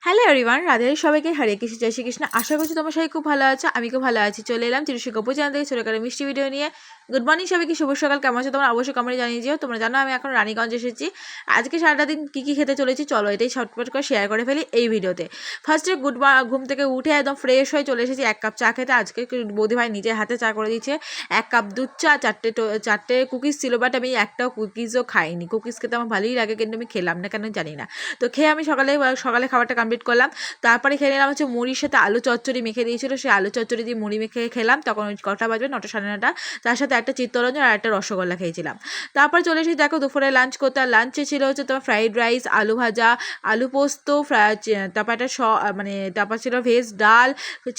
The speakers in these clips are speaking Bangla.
হ্যালো এভরিওয়ান, রাধে সবাইকে হরে কৃষ্ণ, জয় শ্রীকৃষ্ণ। আশা করছি তোমার সবাই খুব ভালো আছো। আমি খুব ভালো আছি। চলে এলাম চিরুষি গপু চ্যানেল থেকে ছোট করে মিষ্টি ভিডিও নিয়ে। গুড মর্নিং সবাইকে, শুভ সকাল। কেমন আছো তোমরা অবশ্যই কমেন্টে জানিয়ে দিও। তোমরা জানো আমি এখন রানীগঞ্জ এসেছি। আজকে সারাটা দিন কী খেতে চলেছি চলো এটাই শর্টকাট করে শেয়ার করে ফেলি এই ভিডিওতে। ফার্স্টে ঘুম থেকে উঠে একদম ফ্রেশ হয়ে চলে এসেছি 1 কাপ চা খেতে। আজকে বৌদি ভাই নিজের হাতে চা করে দিয়েছে। 1 কাপ দুধ চা, চারটে কুকিজ ছিল, বাট আমি একটাও কুকিজও খাইনি। কুকিজ খেতে আমার ভালোই লাগে, কিন্তু আমি খেলাম না কেন জানি না। তো খেয়ে আমি সকালে খাবারটা কমপ্লিট করলাম। তারপরে খেয়ে নিলাম হচ্ছে মুড়ির সাথে আলু চচ্চড়ি মেখে দিয়েছিল, সেই আলু চচ্চড়ি দিয়ে মুড়ি মেখে খেলাম। তখন কটা বাজবে, 9টা সাড়ে 9টা। তার সাথে একটা চিত্তরঞ্জন আর একটা রসগোল্লা খেয়েছিলাম। তারপর চলে এসেছি দেখো দুপুরে লাঞ্চ করতে। আর লাঞ্চে ছিল হচ্ছে তোমার ফ্রাইড রাইস, আলু ভাজা, আলু পোস্ত, তারপর একটা তারপর ছিল ভেজ ডাল,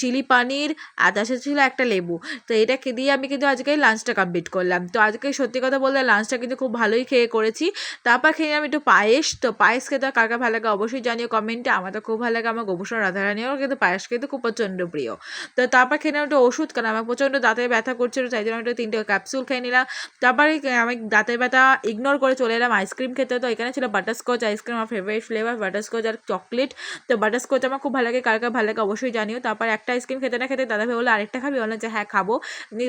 চিলি পানির, আর তার সাথে ছিল একটা লেবু। তো এটা দিয়ে আমি কিন্তু আজকে লাঞ্চটা কমপ্লিট করলাম। তো আজকে সত্যি কথা বলতে লাঞ্চটা কিন্তু খুব ভালোই করেছি। তারপর খেয়ে নিলাম একটু পায়েস। তো পায়েস খেতে কার কার ভালো লাগে অবশ্যই জানিও কমেন্টে। আমার তো খুব ভালো লাগে, আমার গোপুসোনা রাধারানীও কিন্তু পায়েস খেতে খুব প্রচণ্ড প্রিয়। তো তারপর খেয়ে নিলাম একটা ওষুধ, কারণ আমার প্রচণ্ড দাঁতে ব্যথা করছিল, তাই জন্য একটা 3টে ক্যাপসুল খেয়ে নিলাম। তারপরে আমি দাঁতের ব্যথা ইগনোর করে চলে এলাম আইসক্রিম খেতে। তো এখানে ছিল বাটারস্কচ আইসক্রিম, আমার ফেভারিট ফ্লেভার বাটারস্কচ আর চকলেট। তো বাটারস্কচ আমার খুব ভালো লাগে, কার কার ভালো লাগে অবশ্যই জানিও। তারপর একটা আইসক্রিম খেতে না খেতে দাদাভাই বললো আরেকটা খাবি, বললাম যে হ্যাঁ খাবো।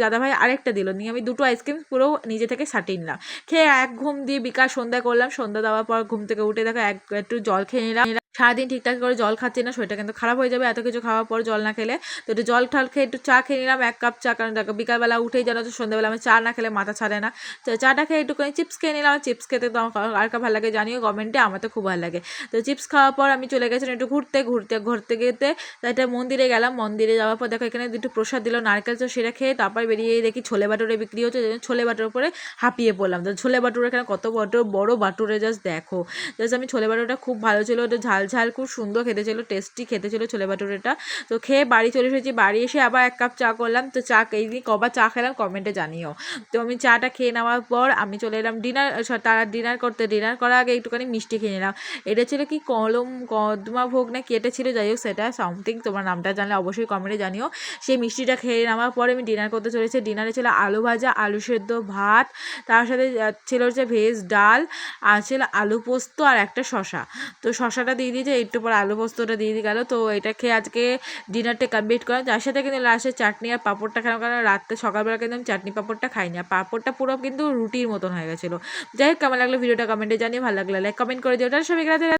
দাদাভাই আরেকটা দিল, নিয়ে আমি 2টো আইসক্রিম পুরো নিজে থেকে সাটিয়ে নিলাম। খেয়ে এক ঘুম দিয়ে বিকাল সন্ধ্যা করলাম। সন্ধ্যা দেওয়ার পর ঘুম থেকে উঠে দেখো একটু জল খেয়ে নিলাম। সারাদিন ঠিকঠাক করে জল খাচ্ছি না, শরীরটা কিন্তু খারাপ হয়ে যাবে এত কিছু খাওয়ার পর জল না খেলে। তো একটু জল খেয়ে একটু চা খেয়ে নিলাম 1 কাপ চা, কারণ দেখো বিকালবেলা উঠেই জানো তো সন্ধ্যাবেলা আমি চা না খেলে মাথা ছাড়ে না। তো চাটা খেয়ে একটুখানি চিপস খেয়ে নিলাম। চিপস খেতে তো আর কার ভালো লাগে জানিও কমেন্টে, আমার তো খুব ভালো লাগে। তো চিপস খাওয়ার পর আমি চলে গেছিলাম একটু ঘুরতে গেতে একটা মন্দিরে গেলাম। মন্দিরে যাওয়ার পর দেখো এখানে 2টো প্রসাদ দিল নারকেল, তো সেটা খেয়ে তারপর বেরিয়ে দেখি ছোলে বাটুরে বিক্রি হচ্ছে। ছোলে বাটুর উপরে হাঁপিয়ে পড়লাম। তো ছোলে বাটুরে এখানে কত বড় বাটুরে জাস্ট দেখো। জাস্ট আমি ছোলে বাটুরটা খুব ভালো ছিল, ওটা ঝাল খুব সুন্দর খেতে ছিল, টেস্টি খেতে ছিল ছোলে বাটুরেটা। তো খেয়ে বাড়ি চলে এসেছি। বাড়ি এসে আবার 1 কাপ চা করলাম। তো চা এই দিন কবার চা খেলাম কমেন্টে জানিও। তো আমি চাটা খেয়ে নেওয়ার পর আমি চলে এলাম ডিনার করতে। ডিনার করার আগে একটুখানি মিষ্টি খেয়ে নিলাম। এটা ছিল কি কদমা ভোগ না কি এটা ছিল, যাই হোক সেটা সামথিং, তোমার নামটা জানলে অবশ্যই কমেন্টে জানিও। সেই মিষ্টিটা খেয়ে নেওয়ার পরে আমি ডিনার করতে চলেছি। ডিনারে ছিল আলু ভাজা, আলু সেদ্ধ, ভাত, তার সাথে ছিল হচ্ছে ভেজ ডাল, আর ছিল আলু পোস্ত আর একটা শশা। তো শশাটা দিয়ে দিয়েছে, একটু পর আলু পোস্তটা দিয়ে গেল। তো এটা খেয়ে আজকে ডিনারটা কমপ্লিট করলাম। তার সাথে কিন্তু লাস্টে চাটনি আর পাঁপড়টা খেলাম, কারণ সকালবেলা কিন্তু আমি চাটনি পাঁপড়টা খাইনি, আর পাঁপড়টা পুরো কিন্তু রুটির মতন হয়ে গেছিলো। যাই হোক কেমন লাগলো ভিডিওটা কমেন্টে জানিয়ে, ভালো লাগলে লাইক কমেন্ট করে দিও। ওটা সবাই